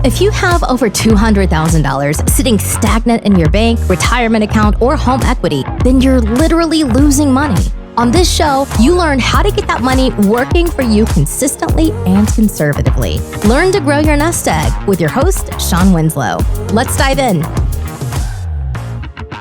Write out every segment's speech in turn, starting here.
If you have over $200,000 sitting stagnant in your bank, retirement account, or home equity, then you're literally losing money. On this show, you learn how to get that money working for you consistently and conservatively. Learn to grow your nest egg with your host, Sean Winslow. Let's dive in.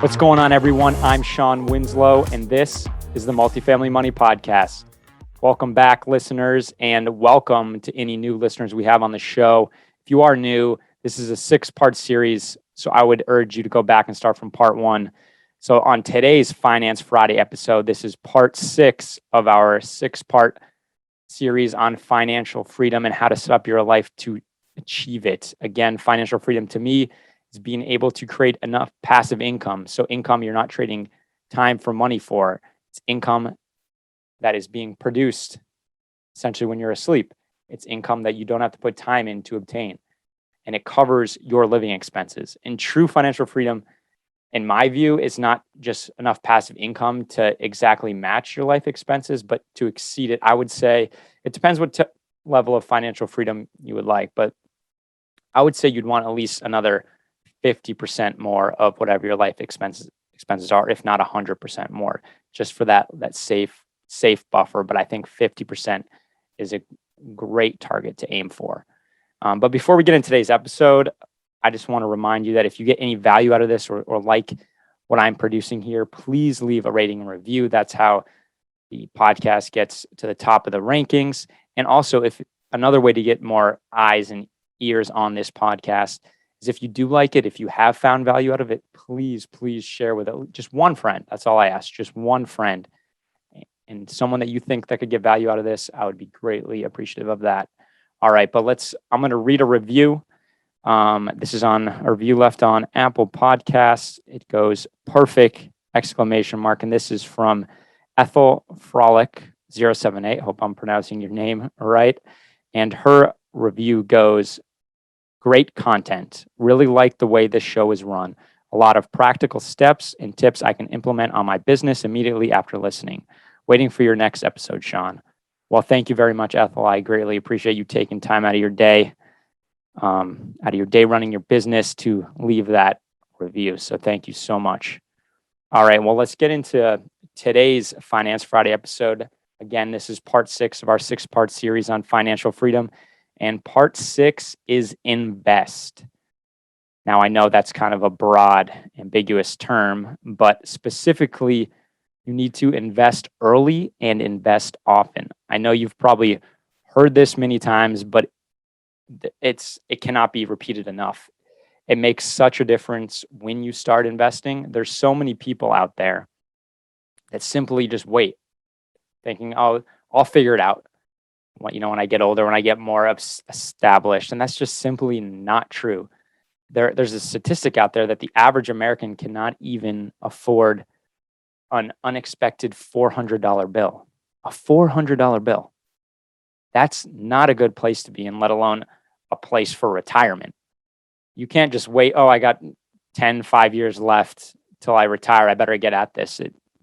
What's going on, everyone? I'm Sean Winslow, and this is the Multifamily Money Podcast. Welcome back, listeners, and welcome to any new listeners we have on the show. If you are new, this is a 6-part series, so I would urge you to go back and start from part 1. So on today's Finance Friday episode, this is part 6 of our 6-part series on financial freedom and how to set up your life to achieve it. Again, financial freedom to me is being able to create enough passive income. So income you're not trading time for money for. It's income that is being produced essentially when you're asleep. It's income that you don't have to put time in to obtain. And it covers your living expenses. And true financial freedom, in my view, is not just enough passive income to exactly match your life expenses, but to exceed it. I would say it depends what level of financial freedom you would like, but I would say you'd want at least another 50% more of whatever your life expenses are, if not 100% more, just for that safe buffer. But I think 50% is a great target to aim for. But before we get into today's episode, I just want to remind you that if you get any value out of this or like what I'm producing here, please leave a rating and review. That's how the podcast gets to the top of the rankings. And also, if another way to get more eyes and ears on this podcast is if you do like it, if you have found value out of it, please share with just one friend. That's all I ask, just one friend. And someone that you think that could get value out of this, I would be greatly appreciative of that. All right, but I'm going to read a review. This is on a review left on Apple Podcasts. It goes perfect! And this is from Ethel Frolic 078. Hope I'm pronouncing your name right. And her review goes, great content. Really like the way this show is run. A lot of practical steps and tips I can implement on my business immediately after listening. Waiting for your next episode, Sean. Well, thank you very much, Ethel. I greatly appreciate you taking time out of your day running your business to leave that review. So thank you so much. All right, well, let's get into today's Finance Friday episode. Again, this is part 6 of our 6-part series on financial freedom. And part 6 is invest. Now, I know that's kind of a broad, ambiguous term, but specifically, you need to invest early and invest often. I know you've probably heard this many times, but it cannot be repeated enough. It makes such a difference when you start investing. There's so many people out there that simply just wait, thinking, oh, I'll figure it out when I get older, when I get more established. And that's just simply not true. There's a statistic out there that the average American cannot even afford an unexpected $400 bill. A $400 bill. That's not a good place to be in, let alone a place for retirement. You can't just wait, oh, I got 5 years left till I retire. I better get at this.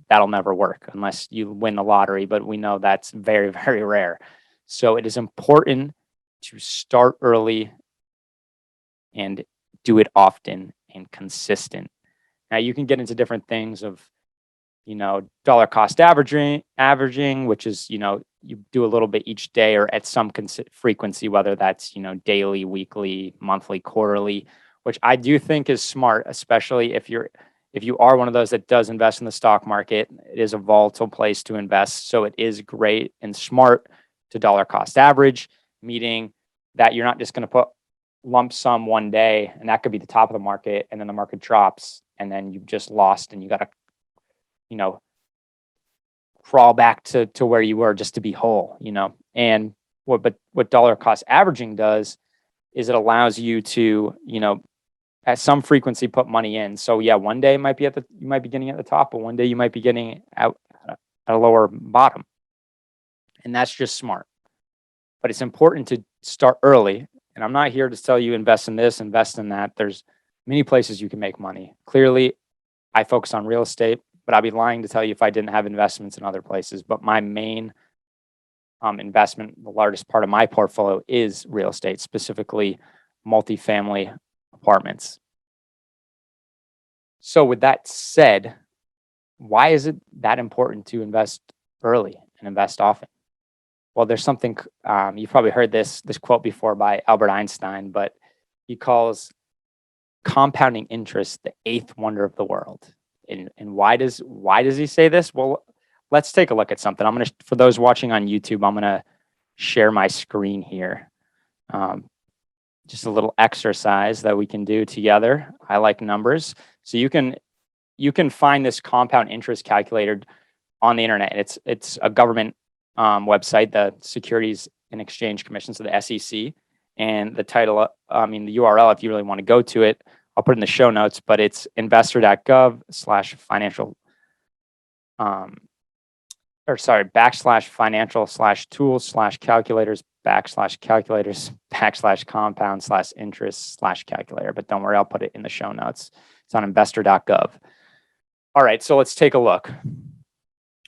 That'll never work unless you win the lottery, but we know that's very, very rare. So it is important to start early and do it often and consistent. Now, you can get into different things of dollar cost averaging, which is, you do a little bit each day or at some frequency, whether that's, daily, weekly, monthly, quarterly, which I do think is smart, especially if you are one of those that does invest in the stock market. It is a volatile place to invest. So it is great and smart to dollar cost average, meaning that you're not just going to put lump sum one day and that could be the top of the market and then the market drops and then you've just lost and you got to crawl back to where you were just to be whole, And what dollar cost averaging does is it allows you to, at some frequency put money in. So yeah, one day you might be getting at the top, but one day you might be getting out at a lower bottom. And that's just smart. But it's important to start early. And I'm not here to tell you invest in this, invest in that. There's many places you can make money. Clearly, I focus on real estate, but I'd be lying to tell you if I didn't have investments in other places. But my main investment, the largest part of my portfolio is real estate, specifically multifamily apartments. So with that said, why is it that important to invest early and invest often? Well, there's something, you've probably heard this quote before by Albert Einstein, but he calls compounding interest the eighth wonder of the world. And why does he say this? Well, let's take a look at something. For those watching on YouTube, I'm gonna share my screen here. Just a little exercise that we can do together. I like numbers, so you can find this compound interest calculator on the internet. It's a government website, the Securities and Exchange Commission, so the SEC. And the title, the URL, if you really want to go to it, I'll put it in the show notes, but it's Investor.gov /financial, /financial/tools/calculators /calculators /compound/interest/calculator. But don't worry, I'll put it in the show notes. It's on Investor.gov. All right, so let's take a look.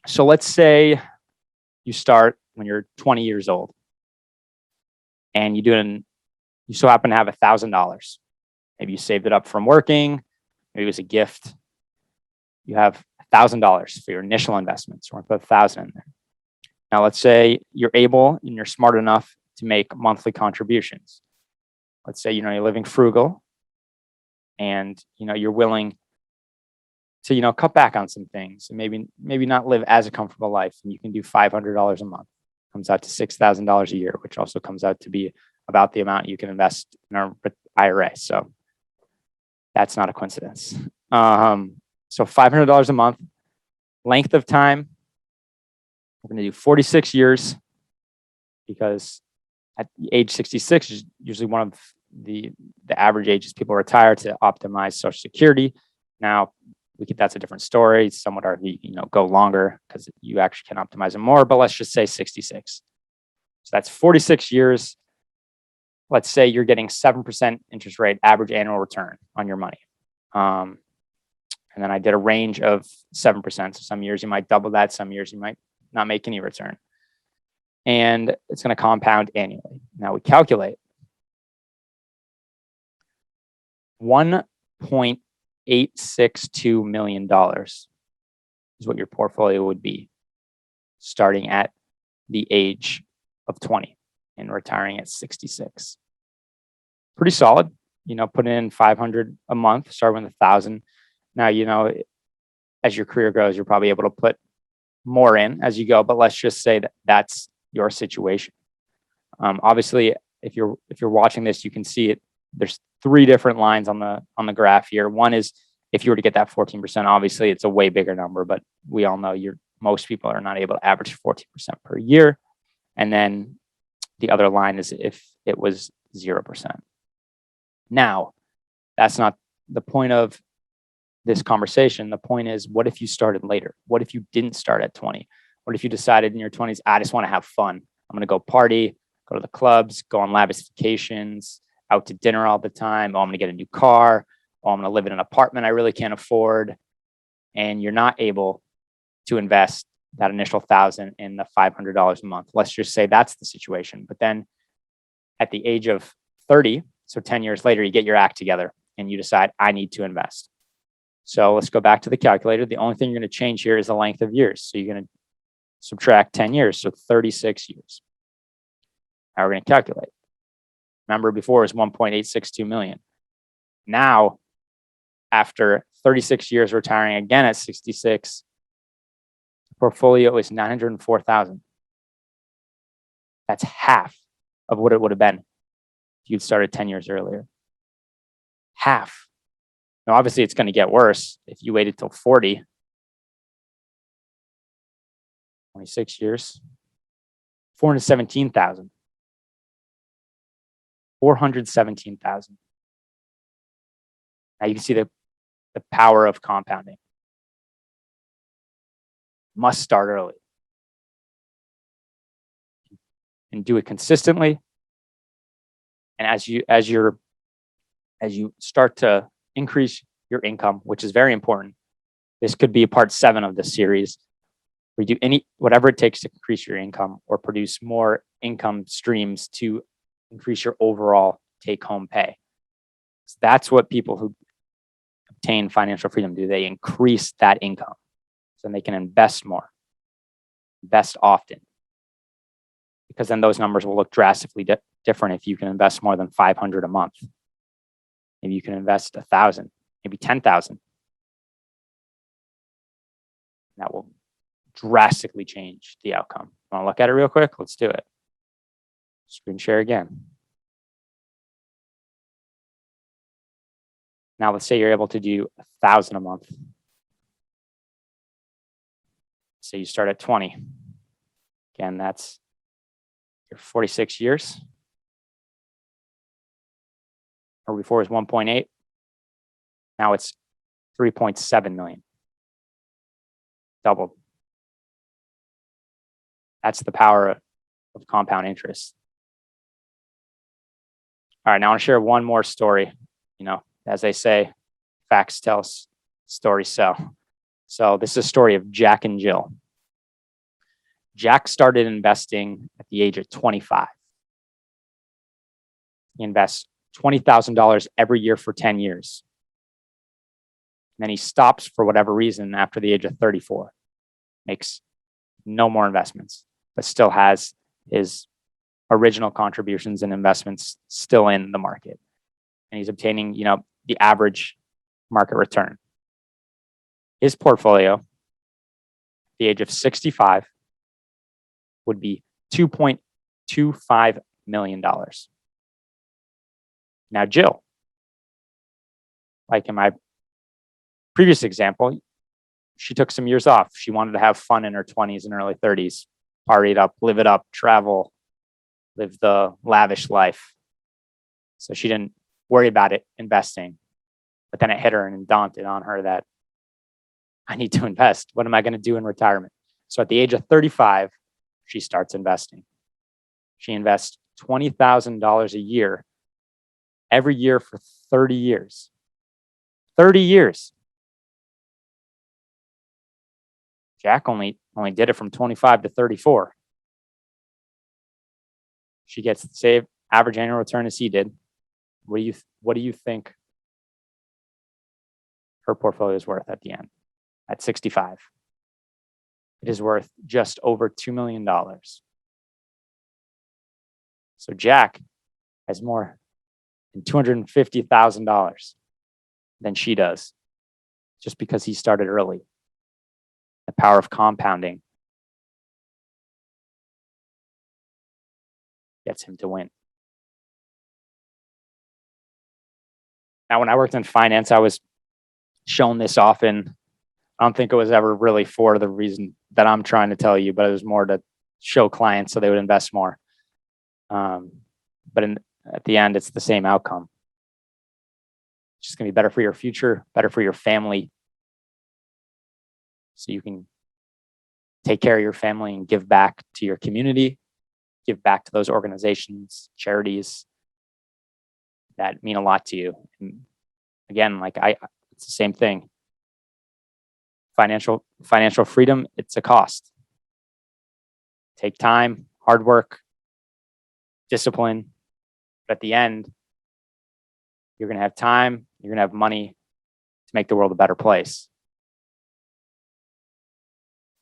So let's say you start when you're 20 years old, and you so happen to have $1,000. Maybe you saved it up from working. Maybe it was a gift. You have $1,000 for your initial investments. We're going to put $1,000 in there. Now, let's say you're able and you're smart enough to make monthly contributions. Let's say you're living frugal, and you're willing to cut back on some things and maybe not live as a comfortable life. And you can do $500 a month. Comes out to $6,000 a year, which also comes out to be about the amount you can invest in our IRA. So that's not a coincidence. So $500 a month. Length of time, we're going to do 46 years, because at age 66 is usually one of the average ages people retire to optimize Social Security. Now, that's a different story. Some would argue, go longer because you actually can optimize it more, but let's just say 66. So that's 46 years. Let's say you're getting 7% interest rate average annual return on your money. And then I did a range of 7%. So some years you might double that. Some years you might not make any return. And it's going to compound annually. Now we calculate $1.862 million is what your portfolio would be starting at the age of 20 and retiring at 66. Pretty solid. Put in $500 a month, start with $1,000. Now, as your career grows, you're probably able to put more in as you go, but let's just say that that's your situation. Obviously, if you're watching this, you can see it. There's 3 different lines on the graph here. One is if you were to get that 14%, obviously it's a way bigger number, but we all know most people are not able to average 14% per year. And then the other line is if it was 0%. Now, that's not the point of this conversation. The point is, what if you started later? What if you didn't start at 20? What if you decided in your 20s, I just want to have fun. I'm going to go party, go to the clubs, go on lavish vacations, out to dinner all the time. Oh, I'm going to get a new car. Oh, I'm going to live in an apartment I really can't afford. And you're not able to invest that initial $1,000 in the $500 a month. Let's just say that's the situation. But then at the age of 30, so 10 years later, you get your act together and you decide, I need to invest. So let's go back to the calculator. The only thing you're going to change here is the length of years. So you're going to subtract 10 years, so 36 years. Now we're going to calculate. Remember, before it was 1.862 million. Now, after 36 years retiring again at 66, the portfolio is 904,000. That's half of what it would have been if you'd started 10 years earlier. Half. Now, obviously, it's going to get worse if you waited till 40. 26 years. 417,000. 417,000. Now you can see the power of compounding. Must start early. And do it consistently. And as you start to increase your income, which is very important. This could be part 7 of this series. We do whatever it takes to increase your income or produce more income streams to increase your overall take-home pay. So that's what people who obtain financial freedom do. They increase that income so they can invest more, invest often, because then those numbers will look drastically different if you can invest more than $500 a month. Maybe you can invest $1,000, maybe $10,000. That will drastically change the outcome. Want to look at it real quick? Let's do it. Screen share again. Now let's say you're able to do $1,000 a month. So you start at 20. Again, that's your 46 years. Or before it was 1.8. Now it's 3.7 million. Doubled. That's the power of compound interest. All right, now I want to share one more story. As they say, facts tell, stories sell. So this is a story of Jack and Jill. Jack started investing at the age of 25. He invests $20,000 every year for 10 years. And then he stops for whatever reason after the age of 34. Makes no more investments, but still has his original contributions and investments still in the market. And he's obtaining, the average market return. His portfolio, at the age of 65, would be $2.25 million. Now, Jill, like in my previous example, she took some years off. She wanted to have fun in her 20s and early 30s, party it up, live it up, travel, live the lavish life. So she didn't worry about it investing. But then it hit her and daunted on her that I need to invest. What am I going to do in retirement? So at the age of 35, she starts investing. She invests $20,000 a year, every year for 30 years. 30 years. Jack only did it from 25 to 34. She gets the same average annual return as he did. What do you think her portfolio is worth at the end? At 65. It is worth just over $2 million. So Jack has more than $250,000 than she does, just because he started early. The power of compounding gets him to win. Now, when I worked in finance, I was shown this often. I don't think it was ever really for the reason that I'm trying to tell you, but it was more to show clients so they would invest more. But at the end, it's the same outcome. It's just going to be better for your future, better for your family. So you can take care of your family and give back to your community, give back to those organizations, charities that mean a lot to you. And again, it's the same thing. Financial freedom, it's a cost. Take time, hard work, discipline. But at the end, you're going to have time, you're going to have money to make the world a better place.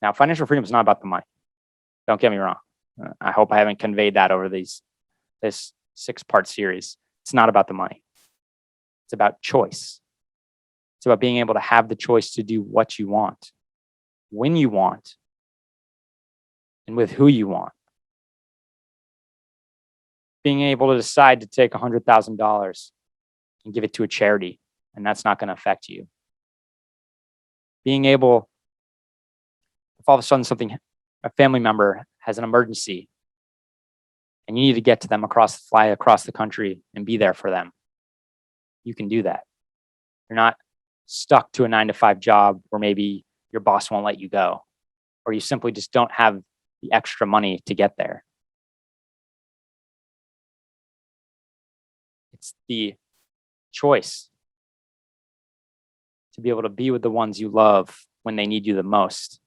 Now, financial freedom is not about the money. Don't get me wrong. I hope I haven't conveyed that over this 6-part series. It's not about the money. It's about choice. It's about being able to have the choice to do what you want, when you want, and with who you want. Being able to decide to take $100,000 and give it to a charity, and that's not going to affect you. Being able, if all of a sudden a family member has an emergency and you need to get to them fly across the country and be there for them, you can do that. You're not stuck to a 9-to-5 job where maybe your boss won't let you go, or you simply just don't have the extra money to get there. It's the choice to be able to be with the ones you love when they need you the most.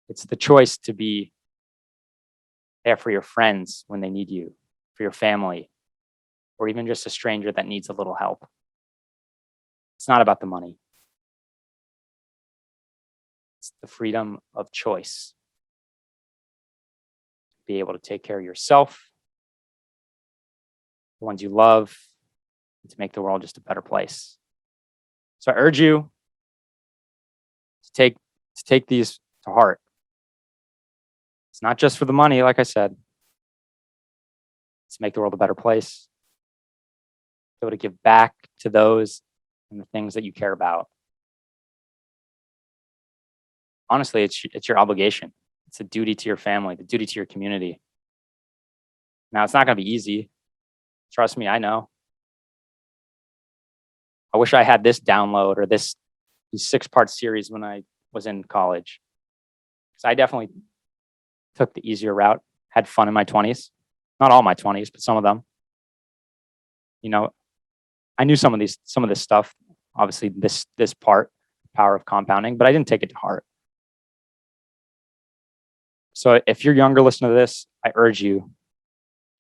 It's the choice to be there for your friends when they need you, for your family, or even just a stranger that needs a little help. It's not about the money. It's the freedom of choice. Be able to take care of yourself, the ones you love, and to make the world just a better place. So I urge you to take these to heart. It's not just for the money, like I said. It's to make the world a better place. Be able to give back to those and the things that you care about. Honestly, it's your obligation. It's a duty to your family, the duty to your community. Now, it's not going to be easy. Trust me, I know. I wish I had this download or this 6-part series when I was in college. Because I definitely took the easier route, had fun in my 20s. Not all my 20s, but some of them. I knew some of this stuff, obviously this part, power of compounding, but I didn't take it to heart. So if you're younger, listen to this, I urge you,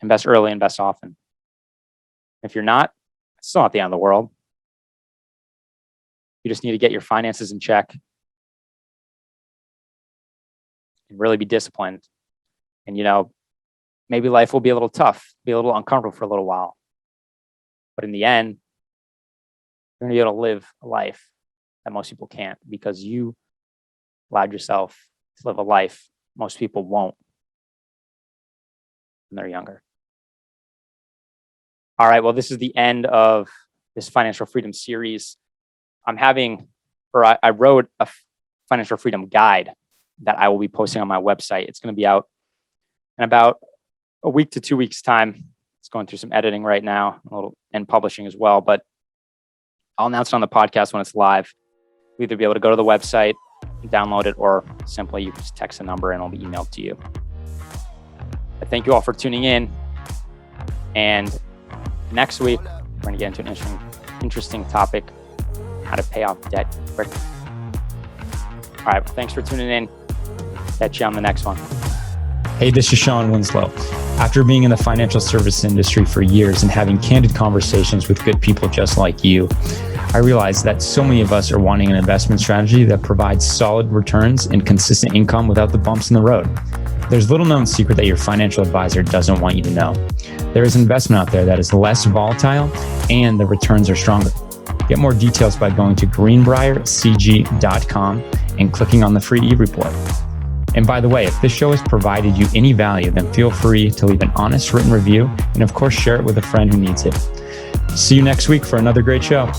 invest early, invest often. If you're not, it's still not the end of the world. You just need to get your finances in check and really be disciplined. And, maybe life will be a little tough, be a little uncomfortable for a little while. But in the end, you're going to be able to live a life that most people can't because you allowed yourself to live a life most people won't when they're younger. All right, well, this is the end of this financial freedom series. I wrote a financial freedom guide that I will be posting on my website. It's going to be out in about a week to 2 weeks time. It's going through some editing right now, and publishing as well, but I'll announce it on the podcast when it's live. You'll either be able to go to the website, download it, or simply you just text the number and it'll be emailed to you. I thank you all for tuning in. And next week, we're going to get into an interesting topic, how to pay off debt quickly. All right, thanks for tuning in. Catch you on the next one. Hey, this is Sean Winslow. After being in the financial service industry for years and having candid conversations with good people just like you, I realized that so many of us are wanting an investment strategy that provides solid returns and consistent income without the bumps in the road. There's little known secret that your financial advisor doesn't want you to know. There is investment out there that is less volatile and the returns are stronger. Get more details by going to greenbriercg.com and clicking on the free e-report. And by the way, if this show has provided you any value, then feel free to leave an honest written review and of course share it with a friend who needs it. See you next week for another great show.